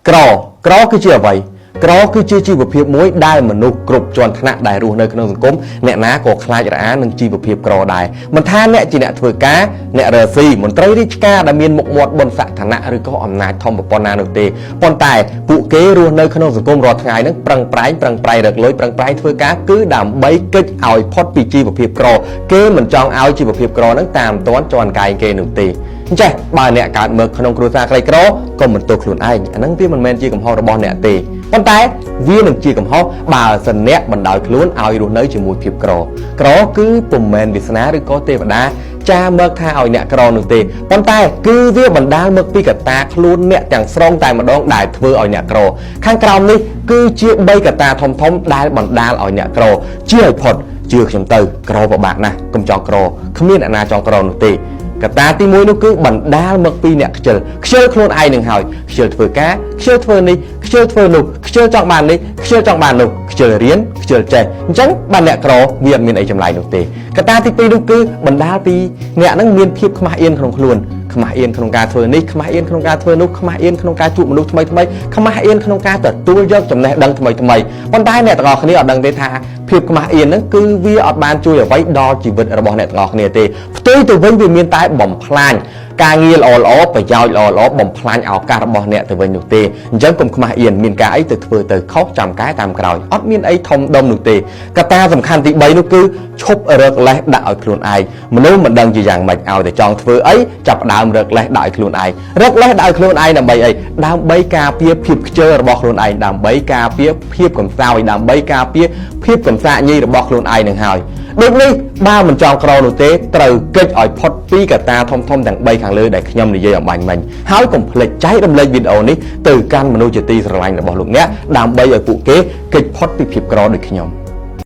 ក្រគឺជាអ្វីក្រគឺជាជីវភាពមួយដែលមនុស្សគ្រប់ជាន់ថ្នាក់ដែលរស់នៅក្នុងសង្គមអ្នកណាក៏ខ្លាចរអានឹងជីវភាពក្រដែរមិនថាអ្នកជាអ្នកធ្វើការអ្នករកស៊ីមន្ត្រីរាជការដែលមានមុខមាត់បុណ្យស័ក្តិឋានៈឬក៏អំណាចធំប៉ុណ្ណានោះទេប៉ុន្តែពួកគេរស់នៅក្នុងសង្គមរាល់ថ្ងៃហ្នឹងប្រឹងប្រែងរកលុយប្រឹងប្រែងធ្វើការគឺដើម្បីគេចឲ្យផុតពីជីវភាពក្រគេមិនចង់ឲ្យជីវភាពក្រហ្នឹងតាមទាន់ជាន់កាយគេនោះទេអញ្ចឹងបើអ្នកកើតមកក្នុងគ្រួសារក្រីក្រក៏មិនទោសខ្លួនឯងអាហ្នឹងវាមិនមែនជាកំហុសរបស់អ្នកទេប៉ុន្តែវានឹងជាកំហុសបើសិនអ្នកបណ្ដោយខ្លួនឲ្យរស់នៅជាមួយភាពក្រគឺពុំមែនវាសនាឬក៏ទេវតាចាមកថាឲ្យអ្នកក្រនោះទេប៉ុន្តែគឺវាបណ្ដាលមកពីកត្តាខ្លួនអ្នកទាំងស្រុងតែម្ដងដែលធ្វើឲ្យអ្នកក្រខាងក្រោមនេះគឺជា3កត្តាធំដែលបណ្ដាលឲ្យអ្នកក្រជាឲ្យផុតជឿខ្ញុំទៅក្រពិបាកណាស់កុំចង់ក្រគ្មានអ្នកណាចង់ក្រនោះទេកត្តាទី1នោះគឺបណ្ដាលមកពីអ្នកខ្ជិលខ្លួនឯងនឹងហើយខ្ជិលធ្វើការខ្ជិលធ្វើនេះខ្ជិលធ្វើនោះខ្ជិលចង់បាននេះខ្ជិលចង់បាននោះខ្ជិលរៀនខ្ជិលចេះអញ្ចឹងបានអ្នកក្រវាអត់មានអីចម្លែកនោះទេកត្តាទី2នោះគឺបណ្ដាលពីអ្នកនឹងមានភាពខ្មាស់អៀនក្នុងខ្លួនខ្មាស់អៀនក្នុងការធ្វើនេះខ្មាស់អៀនក្នុងការធ្វើនោះខ្មាស់អៀនក្នុងការជួបមនុស្សថ្មីខ្មាស់អៀនក្នុងការទទួលយកចំណេះដឹងថ្មីប៉ុន្តែអ្នកទាំងអស់គ្នាអត់ដឹងទេថាភាពខ្មាស់អៀនហ្នឹងគឺវាអត់បានជួយអ្វីដល់ជីវិតរបស់អ្នកទាំងអស់គ្នាទេផ្ទុយទៅវិញវាមានតែបំផ្លាញការងារល្អប្រយោជន៍ល្អបំផ្លាញឱកាសរបស់អ្នកទៅវិញនោះទេអញ្ចឹងកុំខ្មាស់អៀនមានការអីទៅធ្វើទៅខុសចាំកែតាមក្រោយអត់មានអីធំដុំនោះទេកត្តាសំខាន់ទី3នោះគឺឈប់រកលេសដាក់ឲ្យខ្លួនឯងមនុស្សមិនដឹងជាយ៉ាងម៉េចឲ្យតែចង់ធ្វើអីចាប់ផ្ដើមរកលេសដាក់ឲ្យខ្លួនឯងរកលេសដាក់ឲ្យខ្លួនឯងដើម្បីអីដើម្បីការពារភាពខ្ជិលរបស់ខ្លួនឯងដើម្បីការពារភាពកំសោយដើម្បីការពារភាពកំសាកញីរបស់ខ្លួនឯងនឹងហើយដូចនេះបើមិនចង់ក្រនោះទេត្រូវកិច្ចឲ្យផុតពីកត្តាធំទាំង3ខាងលើដែលខ្ញុំនិយាយអំបញ្ញមិញហើយកុំភ្លេចចែករំលែកវីដេអូនេះទៅកាន់មនុស្សជាទីស្រឡាញ់របស់លោកអ្នកដើម្បីឲ្យពួកគេកិច្ចផុតពីភាពក្រដូចខ្ញុំ